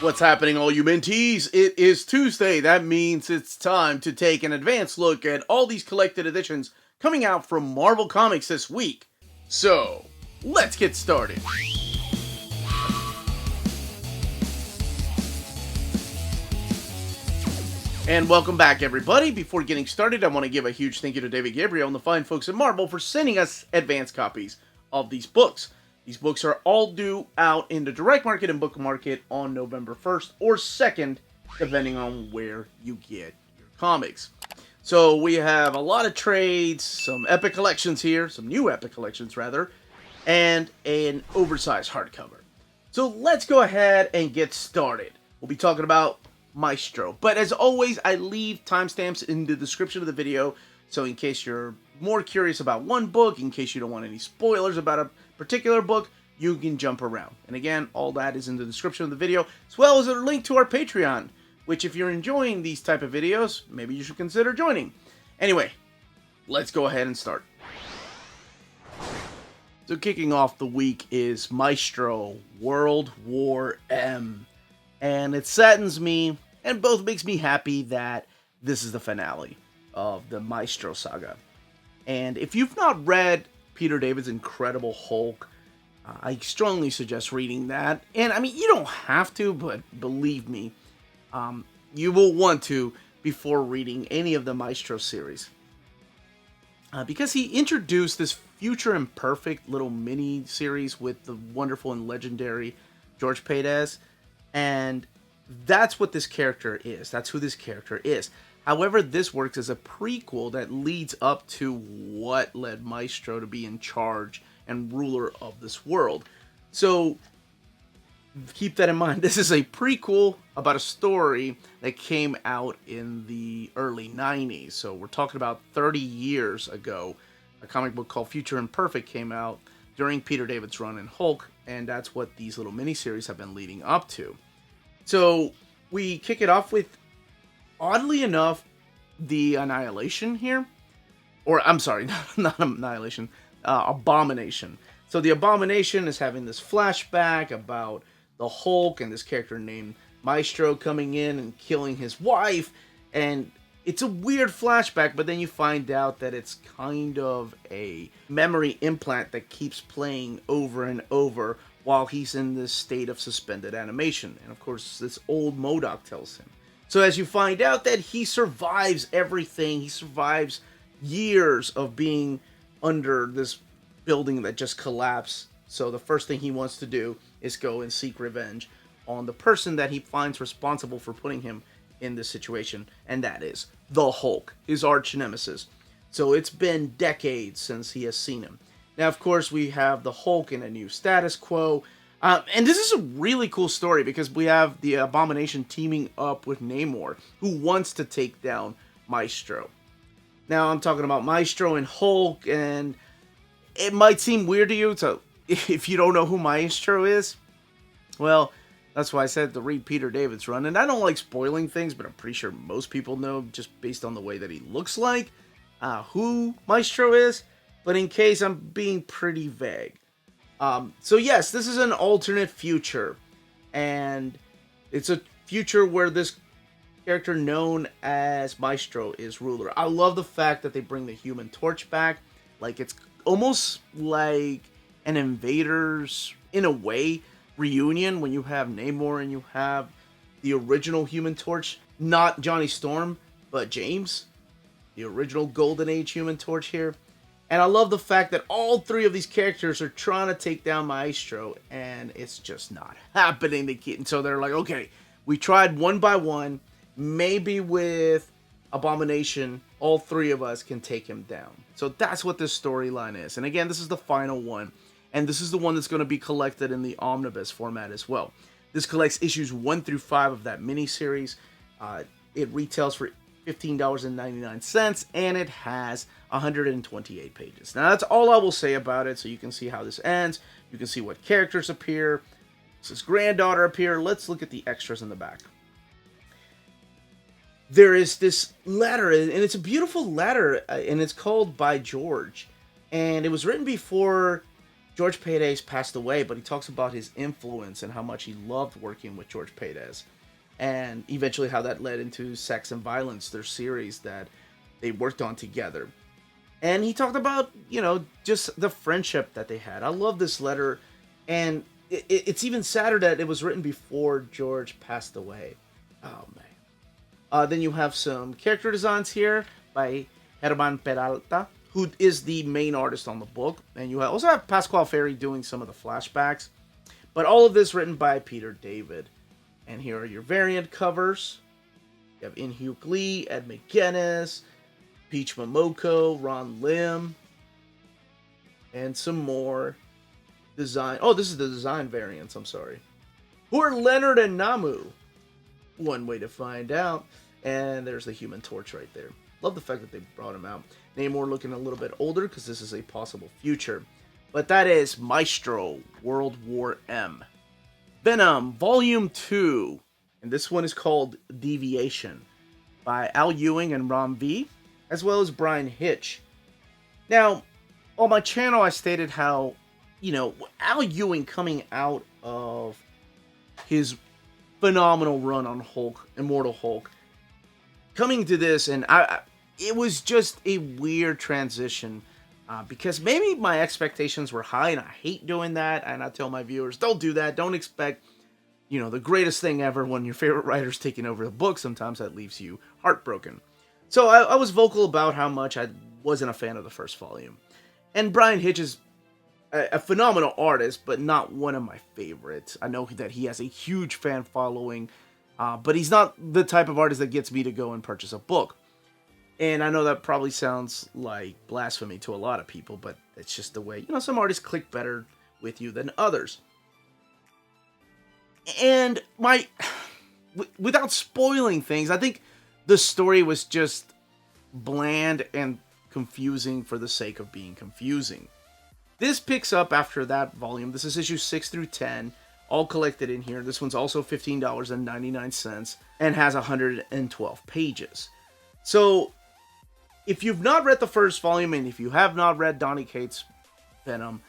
What's happening, all you mentees? It is Tuesday. That means it's time to take an advanced look at all these collected editions coming out from Marvel Comics this week. So, let's get started. And welcome back, everybody. Before getting started, I want to give a huge thank you to David Gabriel and the fine folks at Marvel for sending us advanced copies of these books. These books are all due out in the direct market and book market on November 1st or 2nd, depending on where you get your comics. So we have a lot of trades, some epic collections here, some new epic collections rather, and an oversized hardcover. So let's go ahead and get started. We'll be talking about Maestro. But as always, I leave timestamps in the description of the video, so in case you're more curious about one book, in case you don't want any spoilers about a particular book, you can jump around. And again, all that is in the description of the video, as well as a link to our Patreon, which if you're enjoying these type of videos, maybe you should consider joining. Anyway, let's go ahead and start. So kicking off the week is Maestro World War M. And it saddens me, and both makes me happy that this is the finale of the Maestro saga. And if you've not read Peter David's Incredible Hulk, I strongly suggest reading that. And I mean, you don't have to, but believe me, you will want to before reading any of the Maestro series. Because he introduced this future imperfect little mini series with the wonderful and legendary George Paydez. And that's what this character is. That's who this character is. However, this works as a prequel that leads up to what led Maestro to be in charge and ruler of this world. So, keep that in mind. This is a prequel about a story that came out in the early 90s. So, we're talking about 30 years ago. A comic book called Future Imperfect came out during Peter David's run in Hulk, and that's what these little miniseries have been leading up to. So, we kick it off with, oddly enough, the Annihilation here. Or, I'm sorry, not Annihilation, Abomination. So, the Abomination is having this flashback about the Hulk and this character named Maestro coming in and killing his wife. And it's a weird flashback, but then you find out that it's kind of a memory implant that keeps playing over and over while he's in this state of suspended animation. And of course, this old MODOK tells him. So as you find out that he survives everything, he survives years of being under this building that just collapsed. So the first thing he wants to do is go and seek revenge on the person that he finds responsible for putting him in this situation. And that is the Hulk, his arch nemesis. So it's been decades since he has seen him. Now, of course, we have the Hulk in a new status quo. And this is a really cool story because we have the Abomination teaming up with Namor, who wants to take down Maestro. Now, I'm talking about Maestro and Hulk, and it might seem weird to you, so if you don't know who Maestro is, well, that's why I said to read Peter David's run. And I don't like spoiling things, but I'm pretty sure most people know, just based on the way that he looks like, who Maestro is. But in case, I'm being pretty vague. So yes, this is an alternate future. And it's a future where this character known as Maestro is ruler. I love the fact that they bring the Human Torch back. Like, it's almost like an Invaders, in a way, reunion when you have Namor and you have the original Human Torch. Not Johnny Storm, but James. The original Golden Age Human Torch here. And I love the fact that all three of these characters are trying to take down Maestro, and it's just not happening. So they're like, okay, we tried one by one. Maybe with Abomination, all three of us can take him down. So that's what this storyline is. And again, this is the final one. And this is the one that's going to be collected in the omnibus format as well. This collects issues 1 through 5 of that miniseries. It retails for $15.99, and it has 128 pages. Now, that's all I will say about it, so you can see how this ends. You can see what characters appear. Does his granddaughter appear? Let's look at the extras in the back. There is this letter, and it's a beautiful letter, and it's called By George. And it was written before George Paredes passed away, but he talks about his influence and how much he loved working with George Paredes. And eventually how that led into Sex and Violence, their series that they worked on together. And he talked about, just the friendship that they had. I love this letter. And it's even sadder that it was written before George passed away. Oh, man. Then you have some character designs here by Germán Peralta, who is the main artist on the book. And you also have Pasquale Ferry doing some of the flashbacks. But all of this written by Peter David. And here are your variant covers. You have In-Hyuk Lee, Ed McGuinness, Peach Momoko, Ron Lim, and some more design. Oh, this is the design variants, I'm sorry. Who are Leonard and Namu? One way to find out. And there's the Human Torch right there. Love the fact that they brought him out. Namor looking a little bit older because this is a possible future. But that is Maestro, World War M. Venom, Volume 2. And this one is called Deviation by Al Ewing and Ram V, as well as Brian Hitch. Now, on my channel, I stated how, Al Ewing coming out of his phenomenal run on Hulk, Immortal Hulk, coming to this, and it was just a weird transition, because maybe my expectations were high, and I hate doing that, and I tell my viewers, don't do that, don't expect, the greatest thing ever when your favorite writer's taking over the book. Sometimes that leaves you heartbroken. So I was vocal about how much I wasn't a fan of the first volume. And Brian Hitch is a phenomenal artist, but not one of my favorites. I know that he has a huge fan following, but he's not the type of artist that gets me to go and purchase a book. And I know that probably sounds like blasphemy to a lot of people, but it's just the way, some artists click better with you than others. And without spoiling things, I think the story was just bland and confusing for the sake of being confusing. This picks up after that volume. This is issue 6 through 10, all collected in here. This one's also $15.99 and has 112 pages. So, if you've not read the first volume, and if you have not read Donny Cates' Venom,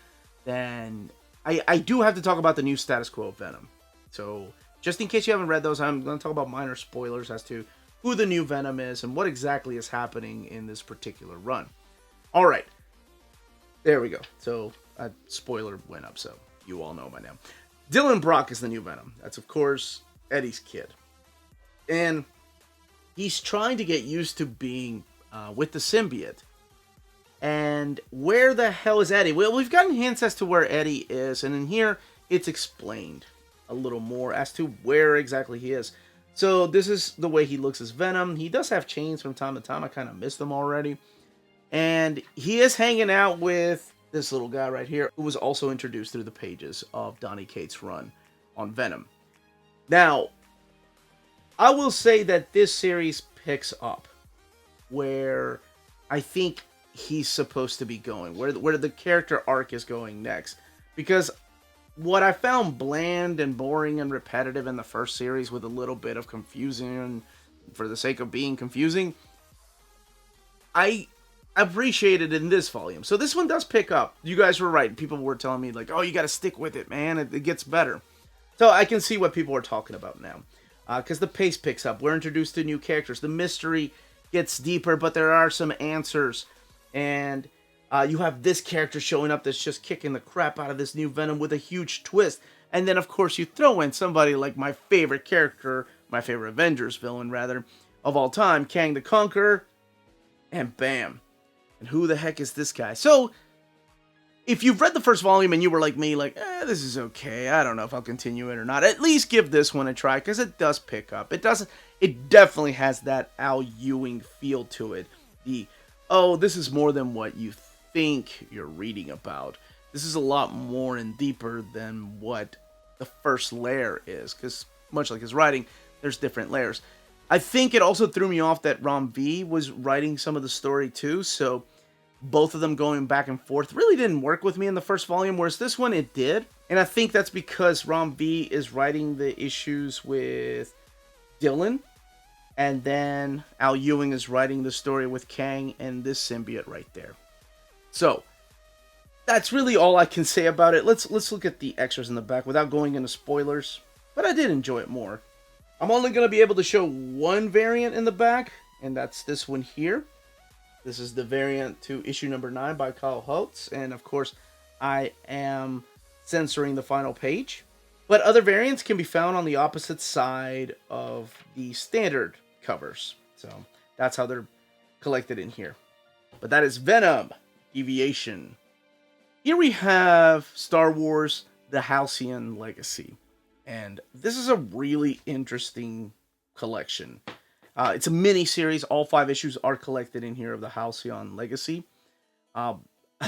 then I do have to talk about the new status quo of Venom. So, just in case you haven't read those, I'm going to talk about minor spoilers as to who the new Venom is and what exactly is happening in this particular run. Alright, there we go. So, a spoiler went up, so you all know by now. Dylan Brock is the new Venom. That's, of course, Eddie's kid. And he's trying to get used to being with the symbiote. And where the hell is Eddie? Well, we've gotten hints as to where Eddie is, and in here, it's explained a little more as to where exactly he is. So this is the way he looks as Venom. He does have chains from time to time. I kind of missed them already. And he is hanging out with this little guy right here, who was also introduced through the pages of Donny Cates' run on Venom. Now, I will say that this series picks up where I think he's supposed to be going, where the character arc is going next. Because what I found bland and boring and repetitive in the first series with a little bit of confusion for the sake of being confusing, I appreciated in this volume. So this one does pick up. You guys were right. People were telling me like, oh, you got to stick with it, man. It gets better. So I can see what people are talking about now. Because the pace picks up. We're introduced to new characters. The mystery gets deeper, but there are some answers. And you have this character showing up that's just kicking the crap out of this new Venom with a huge twist. And then, of course, you throw in somebody like my favorite character, my favorite Avengers villain, rather, of all time, Kang the Conqueror. And bam. And who the heck is this guy? So, if you've read the first volume and you were like me, like, this is okay, I don't know if I'll continue it or not, at least give this one a try, because it does pick up. It definitely has that Al Ewing feel to it. This is more than what you think you're reading about. This is a lot more and deeper than what the first layer is, because much like his writing, there's different layers. I think it also threw me off that Ram V was writing some of the story too, so both of them going back and forth really didn't work with me in the first volume, whereas this one it did. And I think that's because Ram V is writing the issues with Dylan, and then Al Ewing is writing the story with Kang and this symbiote right there. So, that's really all I can say about it. Let's look at the extras in the back without going into spoilers. But I did enjoy it more. I'm only going to be able to show one variant in the back, and that's this one here. This is the variant to issue number 9 by Kyle Holtz, and of course, I am censoring the final page. But other variants can be found on the opposite side of the standard covers. So that's how they're collected in here. But that is Venom, Deviation. Here we have Star Wars, the Halcyon Legacy. And this is a really interesting collection. It's a mini-series. All 5 issues are collected in here of the Halcyon Legacy.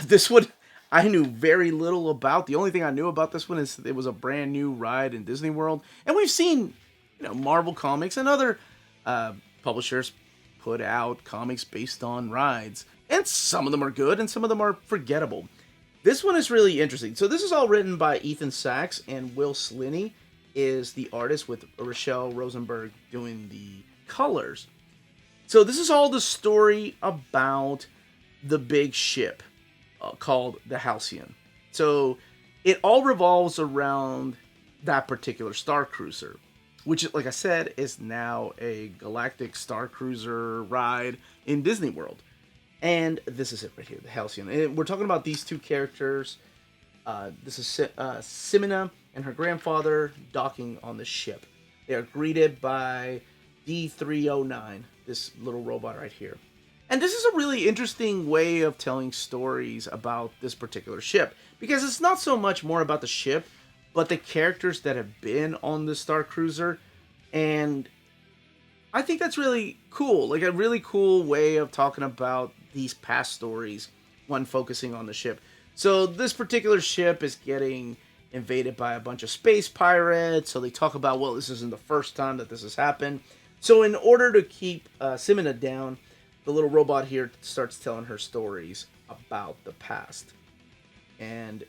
This one I knew very little about. The only thing I knew about this one is it was a brand new ride in Disney World. And we've seen, Marvel Comics and other publishers put out comics based on rides. And some of them are good and some of them are forgettable. This one is really interesting. So this is all written by Ethan Sachs, and Will Sliney is the artist with Rochelle Rosenberg doing the colors. So this is all the story about the big ship called the Halcyon. So it all revolves around that particular Star Cruiser, which, like I said, is now a galactic Star Cruiser ride in Disney World. And this is it right here, the Halcyon. And we're talking about these 2 characters. This is Simina and her grandfather docking on the ship. They are greeted by D309, this little robot right here. And this is a really interesting way of telling stories about this particular ship, because it's not so much more about the ship, but the characters that have been on the Star Cruiser. And I think that's really cool, like a really cool way of talking about these past stories when focusing on the ship. So this particular ship is getting invaded by a bunch of space pirates. So they talk about, well, this isn't the first time that this has happened. So in order to keep Simina down, the little robot here starts telling her stories about the past. And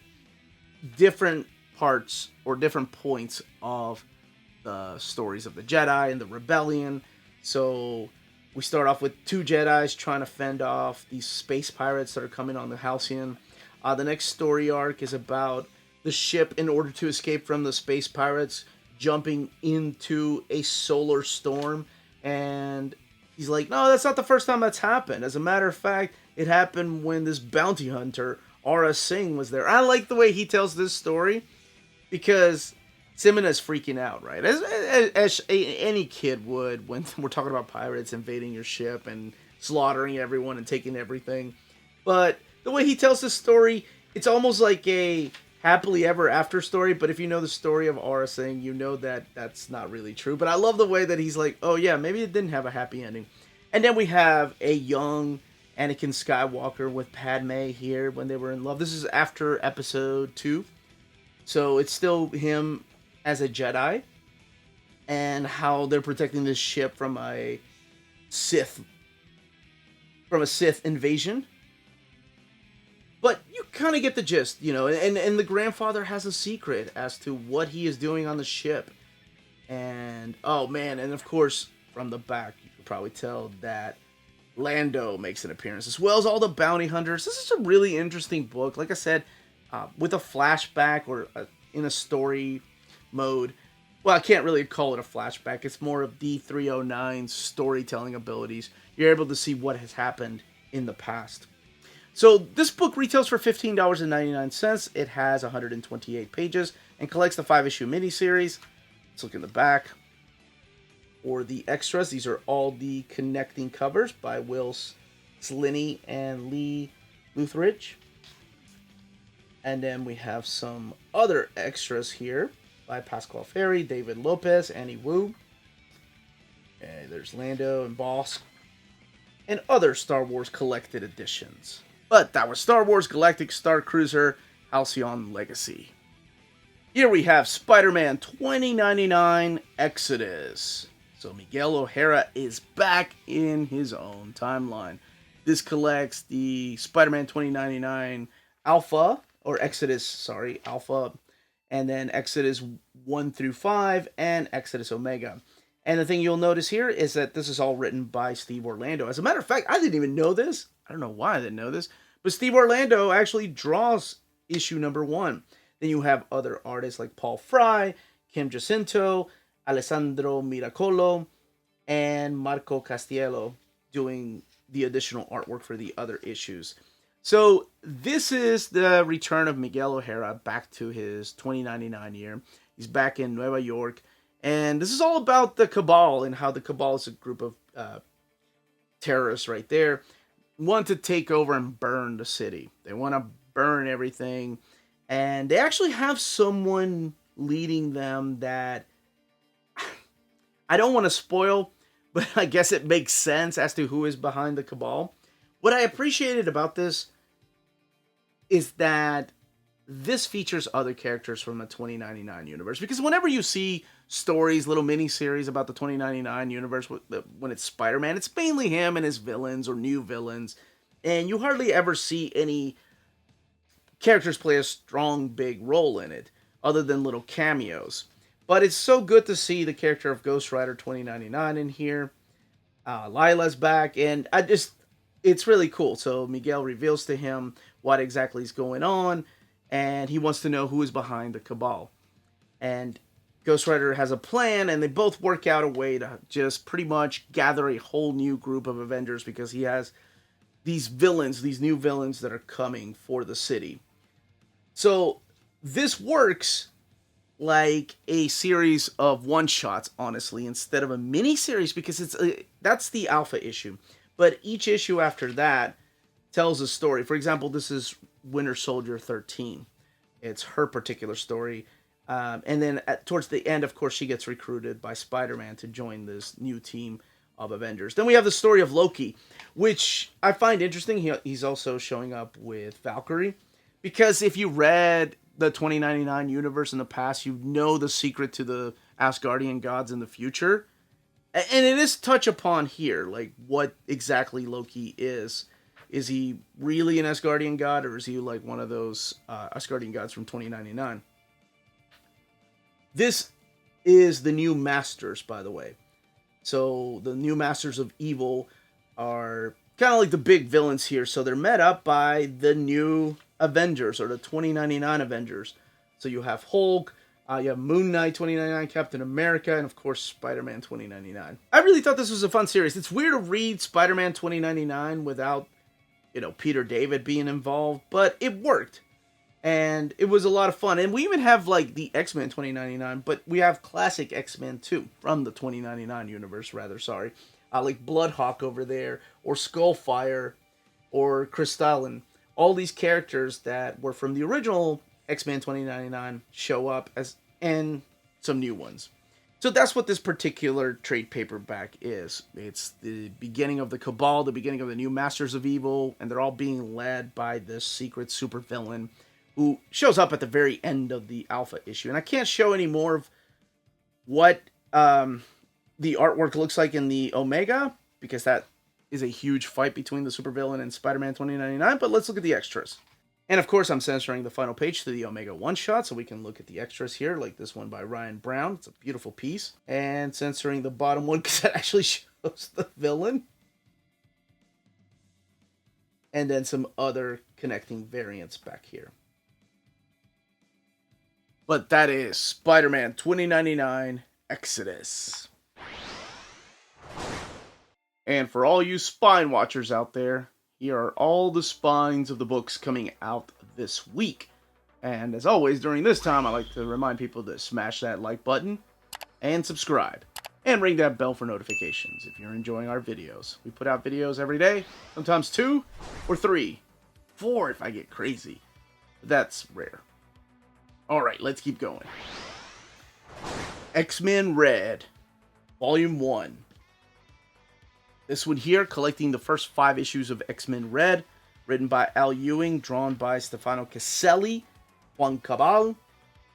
different parts or different points of the stories of the Jedi and the Rebellion. So we start off with 2 Jedis trying to fend off these space pirates that are coming on the Halcyon. The next story arc is about the ship, in order to escape from the space pirates, jumping into a solar storm. And he's like, no, that's not the first time that's happened. As a matter of fact, it happened when this bounty hunter, Aura Singh, was there. I like the way he tells this story, because Simina's freaking out, right? As any kid would when we're talking about pirates invading your ship and slaughtering everyone and taking everything. But the way he tells this story, it's almost like a happily ever after story. But if you know the story of Aura Singh, you know that that's not really true. But I love the way that he's like, oh yeah, maybe it didn't have a happy ending. And then we have a young Anakin Skywalker with Padme here when they were in love. This is after episode 2. So it's still him as a Jedi, and how they're protecting this ship from a Sith invasion. But you kind of get the gist, and the grandfather has a secret as to what he is doing on the ship. And oh man, and of course from the back you could probably tell that Lando makes an appearance, as well as all the bounty hunters. This is a really interesting book, like I said, with a flashback or in a story mode. Well, I can't really call it a flashback. It's more of D309's storytelling abilities. You're able to see what has happened in the past. So this book retails for $15.99. It has 128 pages and collects the 5-issue miniseries. Let's look in the back. For the extras, these are all the connecting covers by Will Sliney and Lee Lutheridge. And then we have some other extras here by Pascal Ferry, David Lopez, Annie Wu. And there's Lando and Bosk. And other Star Wars collected editions. But that was Star Wars Galactic Star Cruiser Halcyon Legacy. Here we have Spider-Man 2099 Exodus. So Miguel O'Hara is back in his own timeline. This collects the Spider-Man 2099 Alpha, or Exodus, Alpha, and then Exodus 1 through 5, and Exodus Omega. And the thing you'll notice here is that this is all written by Steve Orlando. As a matter of fact, I didn't even know this. I don't know why I didn't know this, But Steve Orlando actually draws issue number 1. Then you have other artists like Paul Fry, Kim Jacinto, Alessandro Miracolo, and Marco Castiello doing the additional artwork for the other issues. So this is the return of Miguel O'Hara back to his 2099 year. He's back in Nueva York. And this is all about the Cabal and how the Cabal is a group of terrorists right there. Want to take over and burn the city. They want to burn everything. And they actually have someone leading them that I don't want to spoil, but I guess it makes sense as to who is behind the Cabal. What I appreciated about this is that this features other characters from the 2099 universe. Because whenever you see stories, little mini-series about the 2099 universe, when it's Spider-Man, it's mainly him and his villains or new villains. And you hardly ever see any characters play a strong, big role in it, other than little cameos. But it's so good to see the character of Ghost Rider 2099 in here. Lila's back, and it's really cool. So Miguel reveals to him what exactly is going on, and he wants to know who is behind the Cabal. And Ghost Rider has a plan, and they both work out a way to just pretty much gather a whole new group of Avengers, because he has these villains, these new villains that are coming for the city. So this works like a series of one-shots, honestly, instead of a mini-series, because that's the alpha issue. But each issue after that tells a story. For example, this is Winter Soldier 13. It's her particular story. And then towards the end, of course, she gets recruited by Spider-Man to join this new team of Avengers. Then we have the story of Loki, which I find interesting. He's also showing up with Valkyrie. Because if you read the 2099 universe in the past, you know the secret to the Asgardian gods in the future. And it is touched upon here, like what exactly Loki is. Is he really an Asgardian god, or is he like one of those Asgardian gods from 2099? This is the new Masters, by the way. So the new Masters of Evil are kind of like the big villains here. So they're met up by the new Avengers, or the 2099 Avengers. So you have Hulk, you have Moon Knight 2099, Captain America, and of course Spider-Man 2099. I really thought this was a fun series. It's weird to read Spider-Man 2099 without, Peter David being involved, but it worked. And it was a lot of fun. And we even have like the X-Men 2099, but we have classic X-Men too, from the 2099 universe, like Bloodhawk over there, or Skullfire, or Kristallin. All these characters that were from the original X-Men 2099 show up, and some new ones. So that's what this particular trade paperback is. It's the beginning of the Cabal, the beginning of the new Masters of Evil, and they're all being led by this secret supervillain who shows up at the very end of the Alpha issue. And I can't show any more of what the artwork looks like in the Omega, because that is a huge fight between the supervillain and Spider-Man 2099, but let's look at the extras. And of course, I'm censoring the final page to the Omega one-shot, so we can look at the extras here, like this one by Ryan Brown. It's a beautiful piece. And censoring the bottom one, because that actually shows the villain. And then some other connecting variants back here. But that is Spider-Man 2099 Exodus. And for all you spine watchers out there, here are all the spines of the books coming out this week. And as always, during this time, I like to remind people to smash that like button and subscribe. And ring that bell for notifications if you're enjoying our videos. We put out videos every day, sometimes 2 or 3. 4 if I get crazy. But that's rare. Alright, let's keep going. X-Men Red, Volume 1. This one here, collecting the first 5 issues of X-Men Red, written by Al Ewing, drawn by Stefano Caselli, Juan Cabal,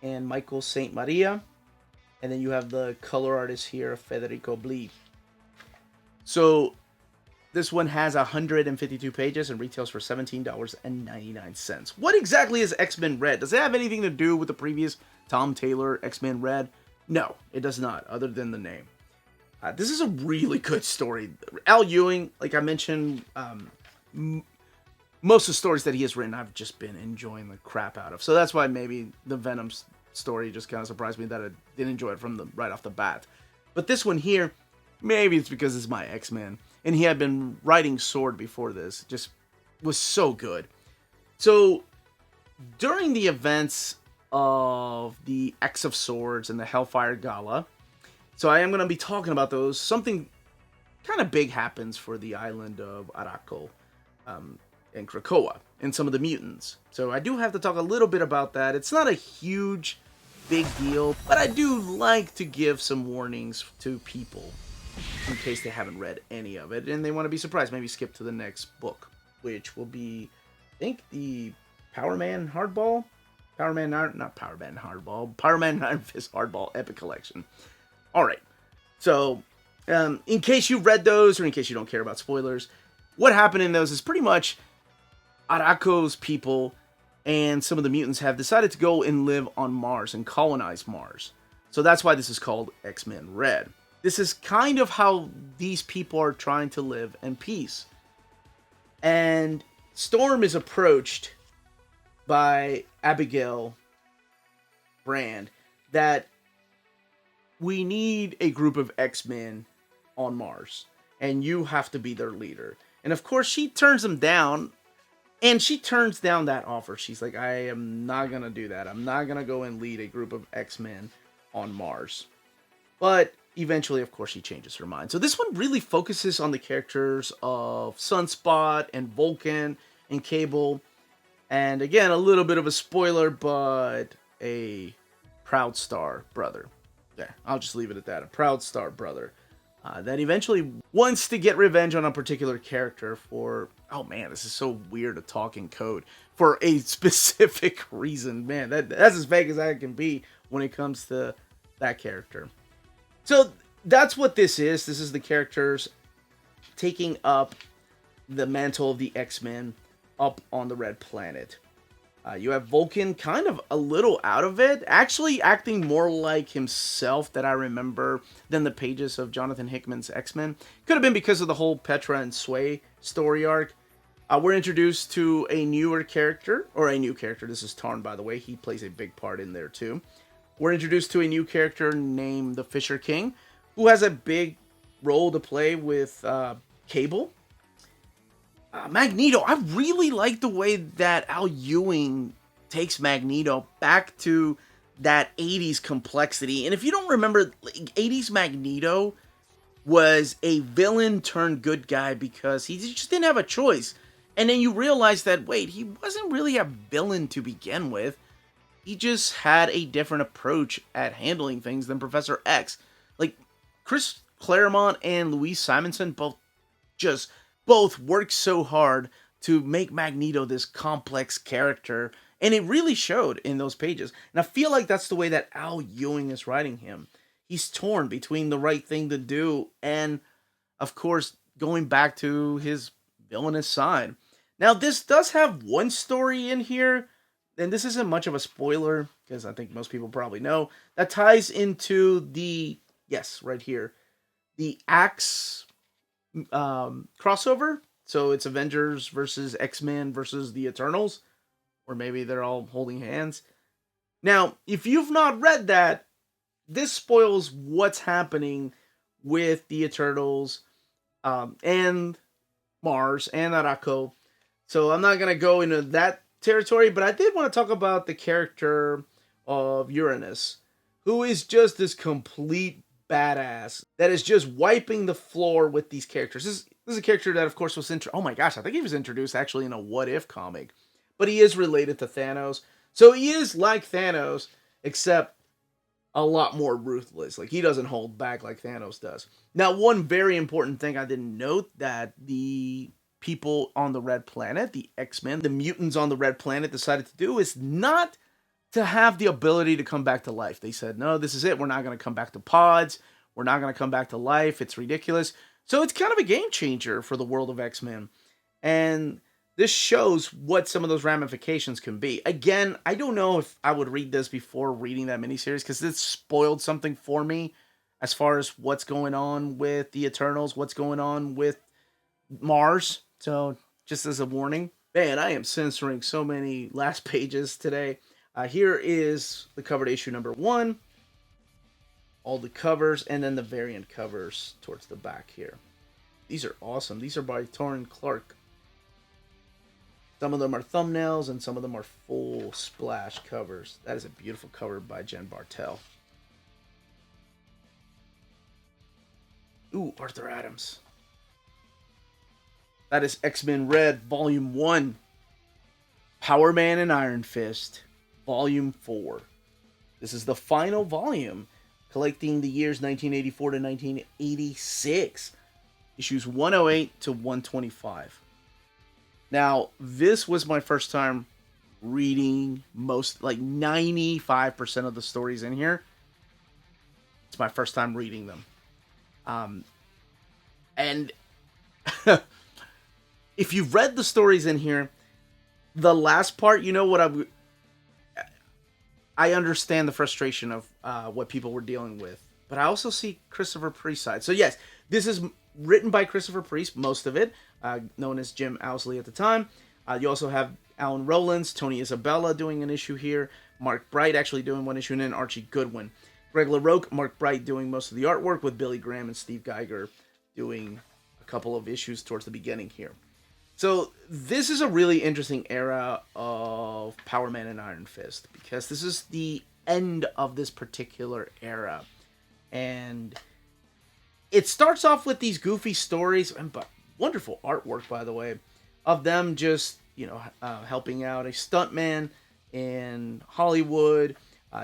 and Michael St. Maria. And then you have the color artist here, Federico Blee. So, this one has 152 pages and retails for $17.99. What exactly is X-Men Red? Does it have anything to do with the previous Tom Taylor X-Men Red? No, it does not, other than the name. This is a really good story. Al Ewing, like I mentioned most of the stories that he has written, I've just been enjoying the crap out of. So that's why maybe the Venom story just kind of surprised me that I didn't enjoy it from right off the bat. But this one here, maybe it's because it's my X-Men, and he had been writing Sword before this. It just was so good. So during the events of the X of Swords and the Hellfire Gala, so I am going to be talking about those. Something kind of big happens for the island of Araco and Krakoa and some of the mutants. So I do have to talk a little bit about that. It's not a huge, big deal, but I do like to give some warnings to people in case they haven't read any of it and they want to be surprised. Maybe skip to the next book, which will be, I think, the Power Man Hardball? Power Man Iron Fist Hardball Epic Collection. Alright, so in case you've read those or in case you don't care about spoilers, what happened in those is pretty much Arako's people and some of the mutants have decided to go and live on Mars and colonize Mars. So that's why this is called X-Men Red. This is kind of how these people are trying to live in peace. And Storm is approached by Abigail Brand that we need a group of X-Men on Mars, and you have to be their leader. And of course, she turns them down, and she turns down that offer. She's like, I am not going to do that. I'm not going to go and lead a group of X-Men on Mars. But eventually, of course, she changes her mind. So this one really focuses on the characters of Sunspot and Vulcan and Cable. And again, a little bit of a spoiler, but a Proud Star brother. Yeah, I'll just leave it at that. A Proud Star brother that eventually wants to get revenge on a particular character for, oh man, this is so weird to talk in code, for a specific reason. Man, that's as vague as I can be when it comes to that character. So that's what this is. This is the characters taking up the mantle of the X-Men up on the Red Planet. You have Vulcan kind of a little out of it, actually acting more like himself that I remember than the pages of Jonathan Hickman's X-Men. Could have been because of the whole Petra and Sway story arc. We're introduced to a newer character, or a new character. This is Tarn, by the way. He plays a big part in there too. We're introduced to a new character named the Fisher King, who has a big role to play with Cable. Magneto, I really like the way that Al Ewing takes Magneto back to that 80s complexity. And if you don't remember, 80s Magneto was a villain turned good guy because he just didn't have a choice. And then you realize that, wait, he wasn't really a villain to begin with. He just had a different approach at handling things than Professor X. Like, Chris Claremont and Louise Simonson both worked so hard to make Magneto this complex character, and it really showed in those pages. And I feel like that's the way that Al Ewing is writing him. He's torn between the right thing to do and, of course, going back to his villainous side. Now, this does have one story in here, and this isn't much of a spoiler, because I think most people probably know, that ties into the, yes, right here, the Axe crossover. So it's Avengers versus X-Men versus the Eternals, or maybe they're all holding hands. Now, if you've not read that, this spoils what's happening with the Eternals and Mars and Araco. So I'm not going to go into that territory, but I did want to talk about the character of Uranus, who is just this complete badass that is just wiping the floor with these characters. This is a character that, of course, was oh my gosh, I think he was introduced actually in a What If comic, but he is related to Thanos. So he is like Thanos, except a lot more ruthless. Like, he doesn't hold back like Thanos does. Now, one very important thing I didn't note that the people on the Red Planet, the X-Men, the mutants on the Red Planet decided to do is not to have the ability to come back to life. They said, no, this is it. We're not going to come back to pods. We're not going to come back to life. It's ridiculous. So it's kind of a game changer for the world of X-Men. And this shows what some of those ramifications can be. Again, I don't know if I would read this before reading that miniseries, because this spoiled something for me as far as what's going on with the Eternals, what's going on with Mars. So just as a warning. Man, I am censoring so many last pages today. Here is the cover to issue number 1, all the covers, and then the variant covers towards the back here. These are awesome. These are by Torrin Clark. Some of them are thumbnails, and some of them are full splash covers. That is a beautiful cover by Jen Bartel. Ooh, Arthur Adams. That is X-Men Red, Volume 1. Power Man and Iron Fist, Volume 4. This is the final volume, collecting the years 1984 to 1986. Issues 108 to 125. Now, this was my first time reading most, like 95% of the stories in here. It's my first time reading them. And if you've read the stories in here, the last part, you know what I understand the frustration of what people were dealing with, but I also see Christopher Priest's side. So yes, this is written by Christopher Priest, most of it, known as Jim Owsley at the time. You also have Alan Rowlands, Tony Isabella doing an issue here, Mark Bright actually doing one issue, and then Archie Goodwin. Greg LaRocque, Mark Bright doing most of the artwork, with Billy Graham and Steve Geiger doing a couple of issues towards the beginning here. So this is a really interesting era of Power Man and Iron Fist, because this is the end of this particular era. And it starts off with these goofy stories, and wonderful artwork, by the way, of them just, helping out a stuntman in Hollywood,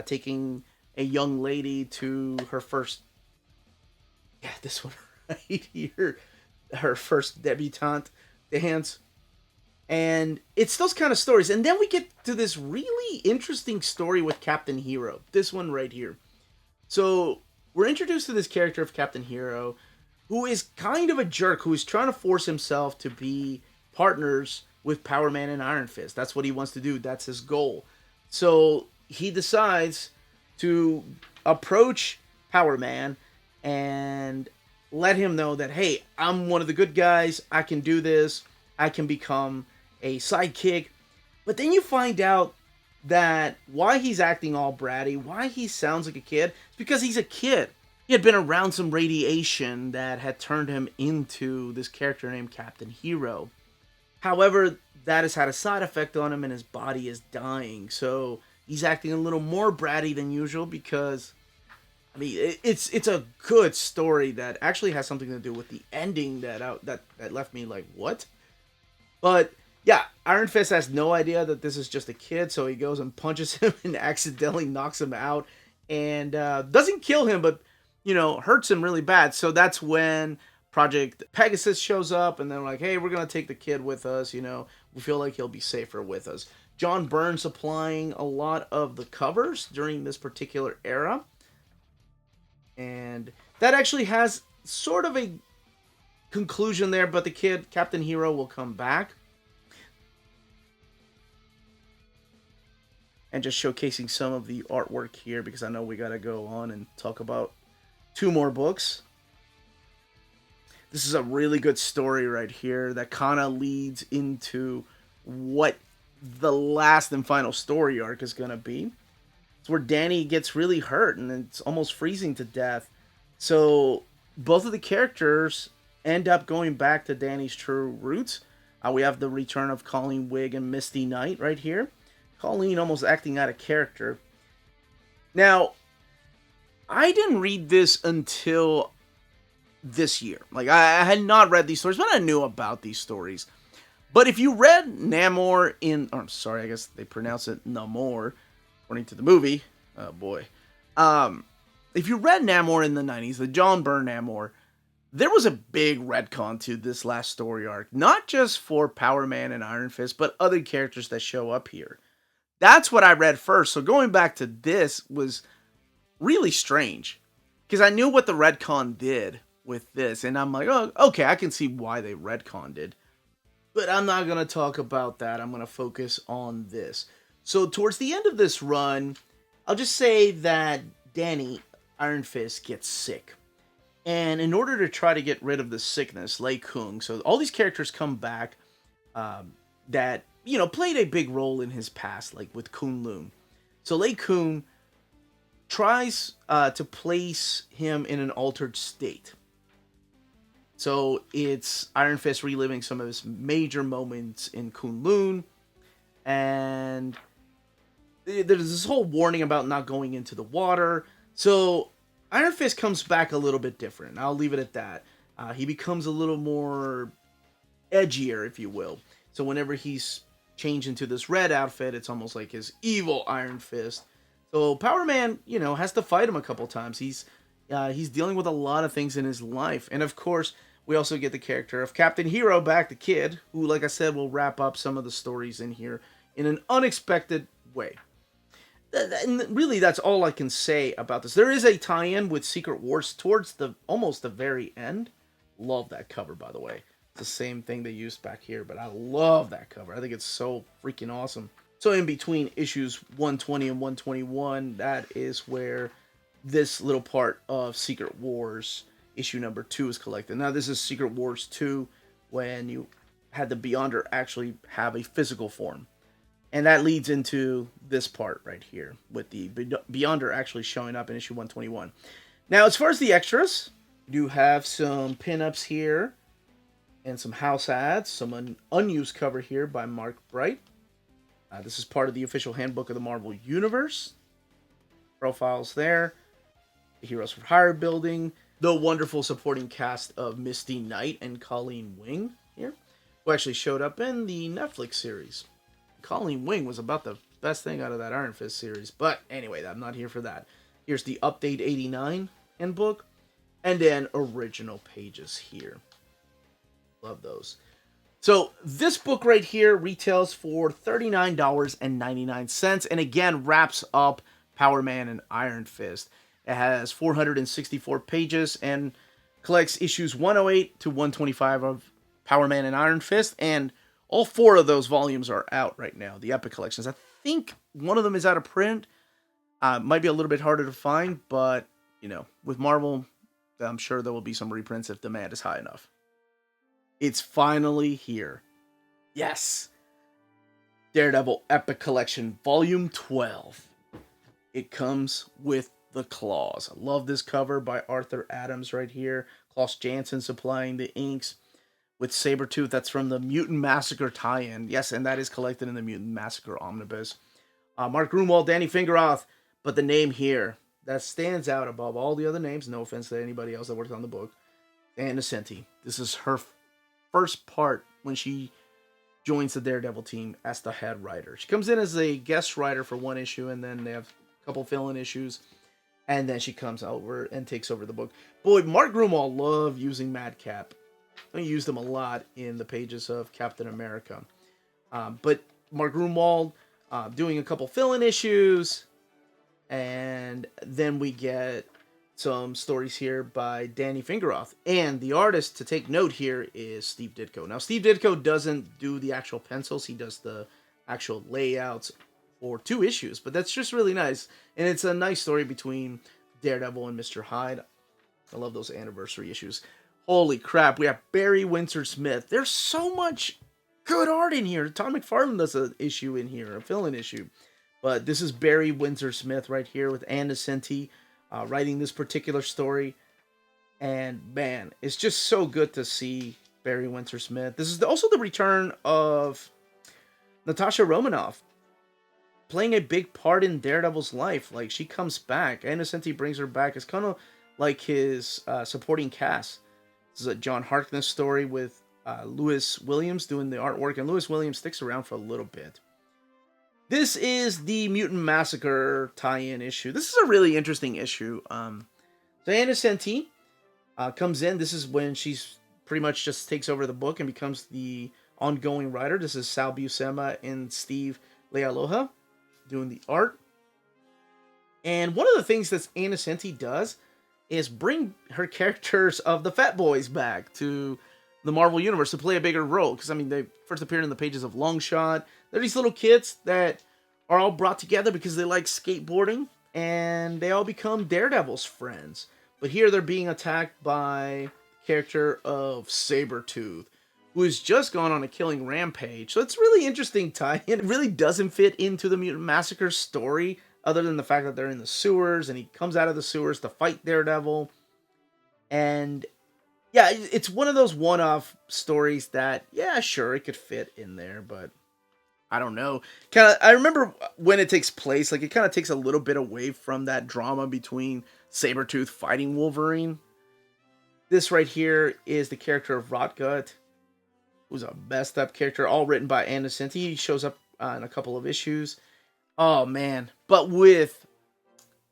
taking a young lady to her first, this one right here, her first debutante dance. And it's those kind of stories. And then we get to this really interesting story with Captain Hero. This one right here. So we're introduced to this character of Captain Hero, who is kind of a jerk, who is trying to force himself to be partners with Power Man and Iron Fist. That's what he wants to do. That's his goal. So he decides to approach Power Man and let him know that, hey, I'm one of the good guys. I can do this. I can become a sidekick. But then you find out that why he's acting all bratty, why he sounds like a kid, it's because he's a kid. He had been around some radiation that had turned him into this character named Captain Hero. However, that has had a side effect on him, and his body is dying. So he's acting a little more bratty than usual, because it's a good story that actually has something to do with the ending that left me like, what? But yeah, Iron Fist has no idea that this is just a kid, so he goes and punches him and accidentally knocks him out, and doesn't kill him, but hurts him really bad. So that's when Project Pegasus shows up, and they're like, hey, we're gonna take the kid with us. We feel like he'll be safer with us. John Byrne supplying a lot of the covers during this particular era. And that actually has sort of a conclusion there, but the kid, Captain Hero, will come back. And just showcasing some of the artwork here, because I know we gotta go on and talk about 2 more books. This is a really good story right here that kind of leads into what the last and final story arc is gonna be. It's where Danny gets really hurt and it's almost freezing to death. So both of the characters end up going back to Danny's true roots. We have the return of Colleen Wigg and Misty Knight right here. Colleen almost acting out of character. Now, I didn't read this until this year. Like, I had not read these stories, but I knew about these stories. But if you read Namor I guess they pronounce it Namor, according to the movie. Oh boy. If you read Namor in the 90s, the John Byrne Namor, there was a big retcon to this last story arc. Not just for Power Man and Iron Fist, but other characters that show up here. That's what I read first. So going back to this was really strange, because I knew what the retcon did with this, and I'm like, oh, okay, I can see why they retconned it. But I'm not going to talk about that. I'm going to focus on this. So towards the end of this run, I'll just say that Danny, Iron Fist, gets sick. And in order to try to get rid of the sickness, Lei Kung, so all these characters come back. that, played a big role in his past, like with Kunlun. So Lei Kun tries to place him in an altered state. So it's Iron Fist reliving some of his major moments in Kunlun, and there's this whole warning about not going into the water. So Iron Fist comes back a little bit different. I'll leave it at that. He becomes a little more edgier, if you will. So whenever he's changed into this red outfit, it's almost like his evil Iron Fist. So Power Man, has to fight him a couple times. He's dealing with a lot of things in his life, and of course, we also get the character of Captain Hero back, the kid, who, like I said, will wrap up some of the stories in here in an unexpected way. And really, that's all I can say about this. There is a tie-in with Secret Wars towards almost the very end. Love that cover, by the way. It's the same thing they used back here, but I love that cover. I think it's so freaking awesome. So in between issues 120 and 121, that is where this little part of Secret Wars issue number 2 is collected. Now this is Secret Wars 2, when you had the Beyonder actually have a physical form. And that leads into this part right here, with the Beyonder actually showing up in issue 121. Now, as far as the extras, you have some pinups here, and some house ads, some unused cover here by Mark Bright. This is part of the official handbook of the Marvel Universe. Profiles there. The Heroes for Hire building. The wonderful supporting cast of Misty Knight and Colleen Wing here, who actually showed up in the Netflix series. Colleen Wing was about the best thing out of that Iron Fist series. But anyway, I'm not here for that. Here's the Update 89 handbook. And then original pages here. Love those. So this book right here retails for $39.99. And again, wraps up Power Man and Iron Fist. It has 464 pages and collects issues 108 to 125 of Power Man and Iron Fist. And all 4 of those volumes are out right now, the Epic Collections. I think one of them is out of print. Might be a little bit harder to find, but, with Marvel, I'm sure there will be some reprints if demand is high enough. It's finally here. Yes! Daredevil Epic Collection, Volume 12. It comes with the claws. I love this cover by Arthur Adams right here. Klaus Janson supplying the inks with Sabretooth. That's from the Mutant Massacre tie-in. Yes, and that is collected in the Mutant Massacre Omnibus. Mark Gruenwald, Danny Fingeroth. But the name here that stands out above all the other names, no offense to anybody else that worked on the book, Ann Nocenti. This is her first part when she joins the Daredevil team as the head writer. She comes in as a guest writer for one issue, and then they have a couple fill-in issues. And then she comes over and takes over the book. Boy, Mark Gruenwald loved using Madcap. He used him a lot in the pages of Captain America. But Mark Gruenwald doing a couple fill-in issues. And then we get some stories here by Danny Fingeroth. And the artist to take note here is Steve Ditko. Now, Steve Ditko doesn't do the actual pencils. He does the actual layouts for 2 issues. But that's just really nice. And it's a nice story between Daredevil and Mr. Hyde. I love those anniversary issues. Holy crap, we have Barry Windsor-Smith. There's so much good art in here. Todd McFarlane does an issue in here, a fill-in issue. But this is Barry Windsor-Smith right here with Ann Nocenti writing this particular story. And man, it's just so good to see Barry Windsor-Smith. This is also the return of Natasha Romanoff, playing a big part in Daredevil's life. Like, she comes back. Ann Nocenti brings her back. It's kind of like his supporting cast. This is a John Harkness story with Lewis Williams doing the artwork. And Lewis Williams sticks around for a little bit. This is the Mutant Massacre tie-in issue. This is a really interesting issue. So Ann Nocenti comes in. This is when she's pretty much just takes over the book and becomes the ongoing writer. This is Sal Buscema and Steve Lealoha doing the art. And one of the things that Ann Nocenti does is bring her characters of the Fat Boys back to the Marvel Universe to play a bigger role. Because, I mean, they first appeared in the pages of Longshot. They're these little kids that are all brought together because they like skateboarding. And they all become Daredevil's friends. But here they're being attacked by the character of Sabretooth, who has just gone on a killing rampage. So it's really interesting tie-in. It really doesn't fit into the Mutant Massacre story, other than the fact that they're in the sewers, and he comes out of the sewers to fight Daredevil. And yeah, it's one of those one-off stories that, yeah, sure, it could fit in there, but I don't know. I remember when it takes place, like, it kind of takes a little bit away from that drama between Sabretooth fighting Wolverine. This right here is the character of Rotgut, who's a messed up character, all written by Innocenti. He shows up in a couple of issues. Oh, man. But with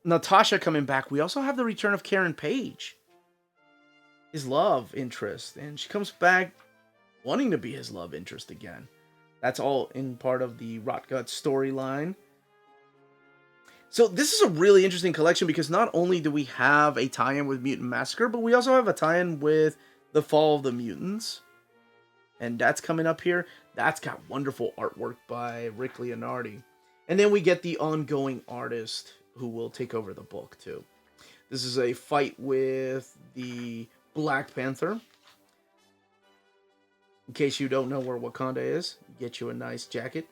Natasha coming back, we also have the return of Karen Page, his love interest. And she comes back wanting to be his love interest again. That's all in part of the Rotgut storyline. So this is a really interesting collection because not only do we have a tie-in with Mutant Massacre, but we also have a tie-in with The Fall of the Mutants. And that's coming up here. That's got wonderful artwork by Rick Leonardi. And then we get the ongoing artist who will take over the book too. This is a fight with the Black Panther. In case you don't know where Wakanda is, get you a nice jacket,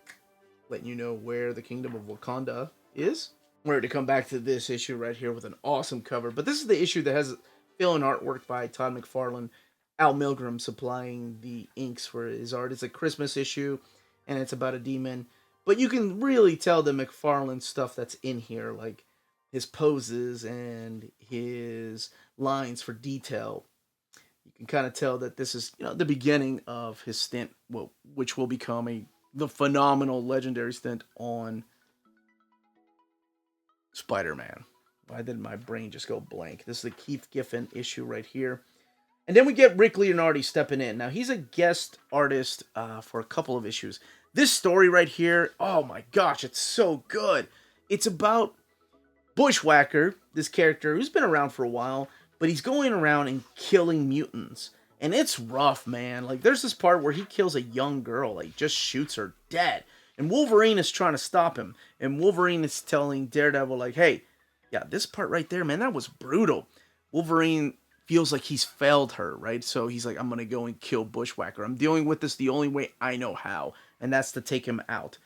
letting you know where the Kingdom of Wakanda is. We're ready to come back to this issue right here with an awesome cover. But this is the issue that has fill-in artwork by Todd McFarlane, Al Milgrom supplying the inks for his art. It's a Christmas issue, and it's about a demon. But you can really tell the McFarlane stuff that's in here, like his poses and his lines for detail. You can kind of tell that this is, the beginning of his stint, which will become the phenomenal, legendary stint on Spider-Man. Why did my brain just go blank? This is the Keith Giffen issue right here. And then we get Rick Leonardi stepping in. Now, he's a guest artist for a couple of issues. This story right here, oh my gosh, it's so good. It's about Bushwhacker, this character who's been around for a while, but he's going around and killing mutants. And it's rough, man. Like, there's this part where he kills a young girl, like, just shoots her dead. And Wolverine is trying to stop him. And Wolverine is telling Daredevil, like, hey, yeah, this part right there, man, that was brutal. Wolverine feels like he's failed her, right? So he's like, I'm going to go and kill Bushwhacker. I'm dealing with this the only way I know how, and that's to take him out.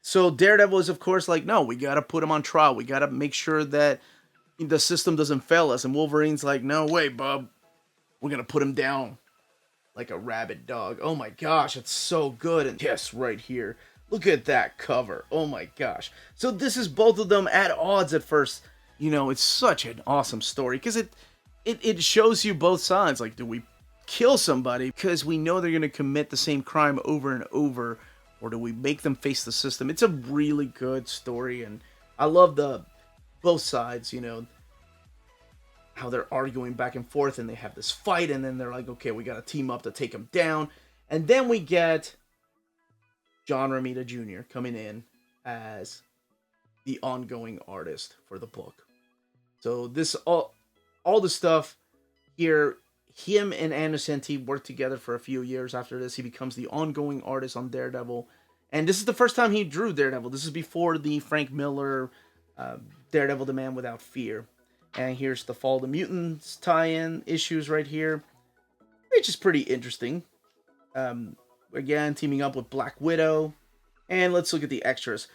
So Daredevil is, of course, like, no, we got to put him on trial. We got to make sure that the system doesn't fail us. And Wolverine's like, no way, bub. We're going to put him down like a rabid dog. Oh my gosh, it's so good. And yes, right here. Look at that cover. Oh my gosh. So this is both of them at odds at first. It's such an awesome story because it shows you both sides. Like, do we kill somebody because we know they're going to commit the same crime over and over, or do we make them face the system? It's a really good story, and I love both sides, how they're arguing back and forth, and they have this fight, and then they're like, okay, we got to team up to take him down. And then we get John Romita Jr. coming in as the ongoing artist for the book. So this all the stuff here, him and Innocenti worked together for a few years. After this, he becomes the ongoing artist on Daredevil. And this is the first time he drew Daredevil. This is before the Frank Miller Daredevil The Man Without Fear. And here's the Fall of the Mutants tie-in issues right here, which is pretty interesting. Again, teaming up with Black Widow. And let's look at the extras.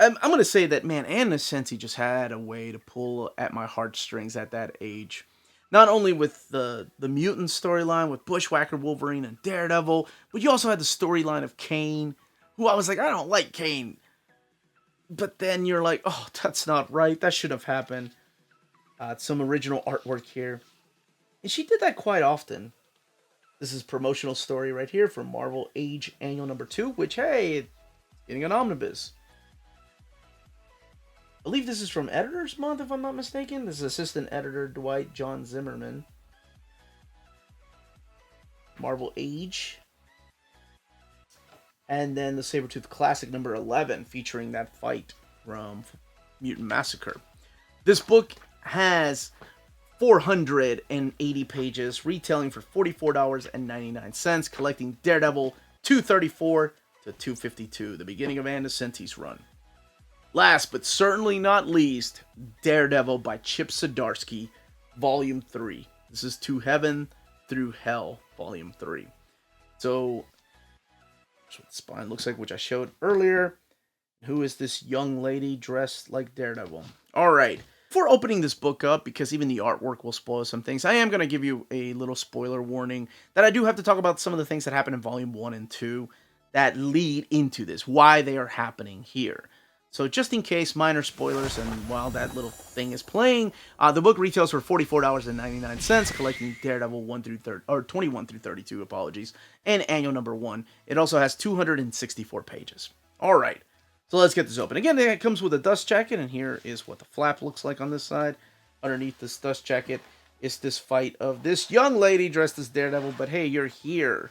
I'm going to say that, man, Innocenti just had a way to pull at my heartstrings at that age. Not only with the mutant storyline with Bushwhacker, Wolverine, and Daredevil, but you also had the storyline of Kane, who I was like, I don't like Kane. But then you're like, oh, that's not right. That should have happened. Some original artwork here. And she did that quite often. This is promotional story right here from Marvel Age Annual number 2, which, hey, it's getting an omnibus. I believe this is from Editor's Month, if I'm not mistaken. This is Assistant Editor Dwight John Zimmerman. Marvel Age. And then the Sabretooth Classic number 11, featuring that fight from Mutant Massacre. This book has 480 pages, retailing for $44.99, collecting Daredevil 234 to 252, the beginning of Innocenti's run. Last but certainly not least, Daredevil by Chip Zdarsky, Volume 3. This is To Heaven Through Hell, Volume 3. So that's what the spine looks like, which I showed earlier. Who is this young lady dressed like Daredevil? All right. Before opening this book up, because even the artwork will spoil some things, I am going to give you a little spoiler warning that I do have to talk about some of the things that happen in Volume 1 and 2 that lead into this, why they are happening here. So just in case, minor spoilers, and while that little thing is playing, the book retails for $44.99, collecting Daredevil 1 through 30, or 21 through 32, apologies, and annual number 1. It also has 264 pages. All right. So let's get this open. Again, it comes with a dust jacket, and here is what the flap looks like on this side. Underneath this dust jacket is this fight of this young lady dressed as Daredevil, but hey, you're here.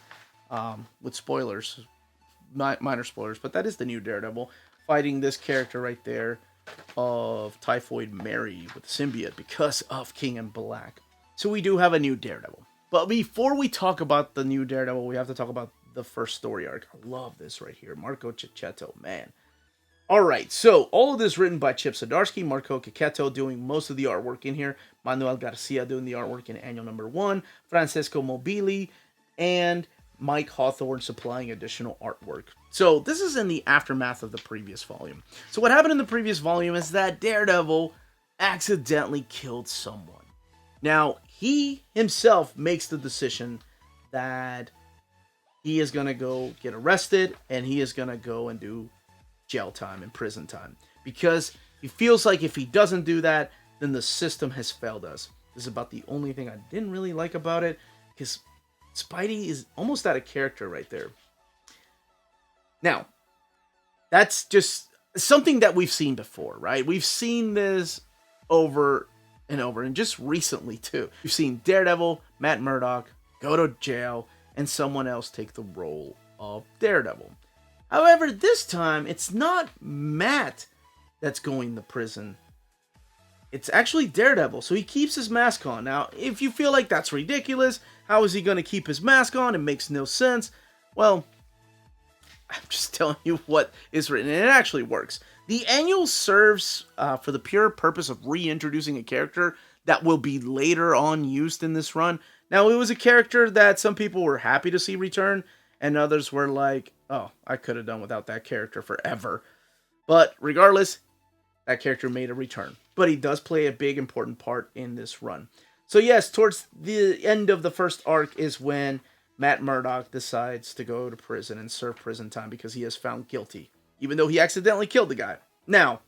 With spoilers, minor spoilers, but that is the new Daredevil, fighting this character right there of Typhoid Mary with the symbiote because of King in Black. So we do have a new Daredevil. But before we talk about the new Daredevil, we have to talk about the first story arc. I love this right here. Marco Checchetto, man. Alright, so all of this written by Chip Zdarsky, Marco Checchetto doing most of the artwork in here, Manuel Garcia doing the artwork in annual number 1, Francesco Mobili, and Mike Hawthorne supplying additional artwork. So this is in the aftermath of the previous volume. So what happened in the previous volume is that Daredevil accidentally killed someone. Now, he himself makes the decision that he is going to go get arrested, and he is going to go and do jail time and prison time, because he feels like if he doesn't do that, then the system has failed us. This is about the only thing I didn't really like about it, because Spidey is almost out of character right there. Now, that's just something that we've seen before, right? We've seen this over and over, and just recently too. We've seen Daredevil, Matt Murdock, go to jail, and someone else take the role of Daredevil. However, this time, it's not Matt that's going to prison. It's actually Daredevil, so he keeps his mask on. Now, if you feel like that's ridiculous, how is he going to keep his mask on? It makes no sense. Well, I'm just telling you what is written, and it actually works. The annual serves for the pure purpose of reintroducing a character that will be later on used in this run. Now, it was a character that some people were happy to see return, and others were like, oh, I could have done without that character forever. But regardless, that character made a return. But he does play a big, important part in this run. So yes, towards the end of the first arc is when Matt Murdock decides to go to prison and serve prison time because he is found guilty, even though he accidentally killed the guy. Now,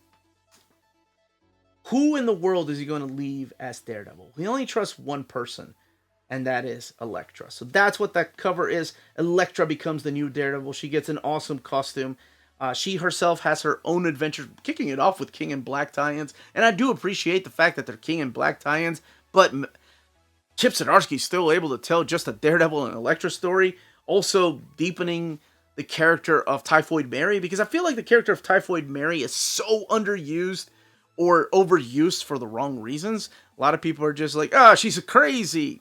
who in the world is he going to leave as Daredevil? He only trusts one person, and that is Elektra. So that's what that cover is. Elektra becomes the new Daredevil. She gets an awesome costume. She herself has her own adventure, kicking it off with King in Black tie-ins. And I do appreciate the fact that they're King in Black tie-ins, but Chip Zdarsky's still able to tell just a Daredevil and Elektra story, also deepening the character of Typhoid Mary, because I feel like the character of Typhoid Mary is so underused or overused for the wrong reasons. A lot of people are just like, she's a crazy.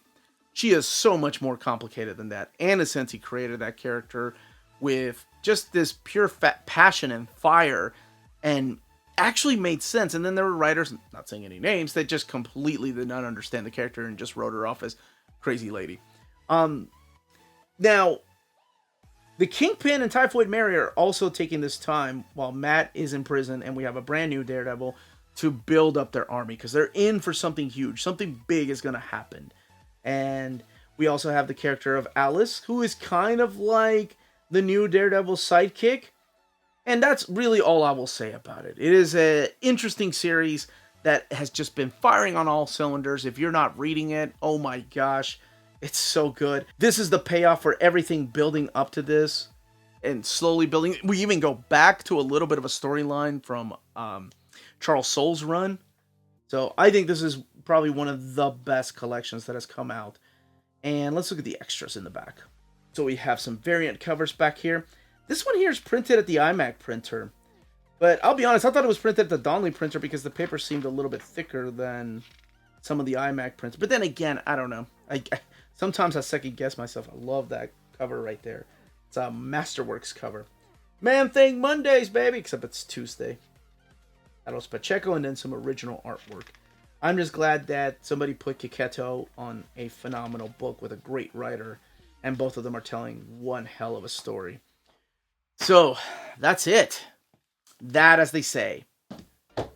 She is so much more complicated than that. And since he created that character with just this pure passion and fire, and actually made sense. And then there were writers, not saying any names, that just completely did not understand the character and just wrote her off as crazy lady. Now, the Kingpin and Typhoid Mary are also taking this time while Matt is in prison, and we have a brand new Daredevil to build up their army, because they're in for something huge. Something big is going to happen. And we also have the character of Alice, who is kind of like the new Daredevil sidekick. And that's really all I will say about it. It is an interesting series that has just been firing on all cylinders. If you're not reading it, oh my gosh, it's so good. This is the payoff for everything building up to this and slowly building. We even go back to a little bit of a storyline from Charles Soule's run. So I think this is probably one of the best collections that has come out. And let's look at the extras in the back. So we have some variant covers back here. This one here is printed at the iMac printer. But I'll be honest, I thought it was printed at the Donnelly printer because the paper seemed a little bit thicker than some of the iMac prints. But then again, I don't know. Sometimes I second guess myself. I love that cover right there. It's a Masterworks cover. Man Thing Mondays, baby! Except it's Tuesday. Carlos Pacheco, and then some original artwork. I'm just glad that somebody put Checchetto on a phenomenal book with a great writer and both of them are telling one hell of a story. So, that's it. That, as they say,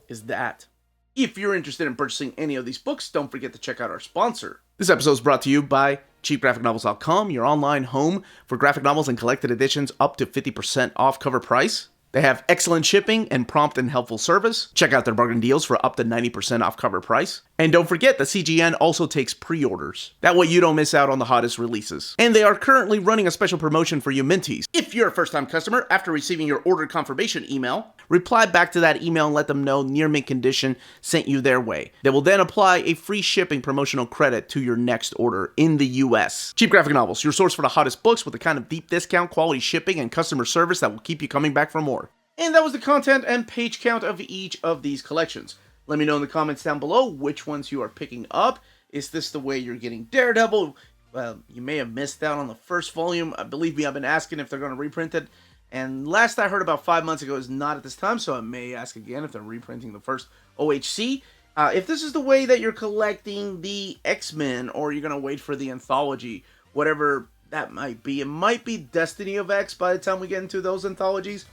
is that. If you're interested in purchasing any of these books, don't forget to check out our sponsor. This episode is brought to you by cheapgraphicnovels.com, your online home for graphic novels and collected editions up to 50% off cover price. They have excellent shipping and prompt and helpful service. Check out their bargain deals for up to 90% off cover price. And don't forget that CGN also takes pre-orders. That way you don't miss out on the hottest releases. And they are currently running a special promotion for you Minties. If you're a first-time customer, after receiving your order confirmation email, reply back to that email and let them know Near Mint Condition sent you their way. They will then apply a free shipping promotional credit to your next order in the US. Cheap Graphic Novels, your source for the hottest books with the kind of deep discount, quality shipping, and customer service that will keep you coming back for more. And that was the content and page count of each of these collections. Let me know in the comments down below which ones you are picking up. Is this the way you're getting Daredevil? Well, you may have missed out on the first volume. Believe me, I've been asking if they're going to reprint it. And last I heard about 5 months ago is not at this time, so I may ask again if they're reprinting the first OHC. If this is the way that you're collecting the X-Men, or you're going to wait for the anthology, whatever that might be. It might be Destiny of X by the time we get into those anthologies.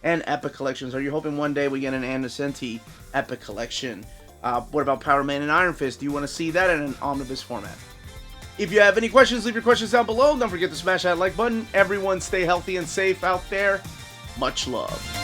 And Epic Collections. Are you hoping one day we get an Andersenti Epic Collection? What about Power Man and Iron Fist? Do you want to see that in an omnibus format? If you have any questions, leave your questions down below. Don't forget to smash that like button. Everyone stay healthy and safe out there. Much love.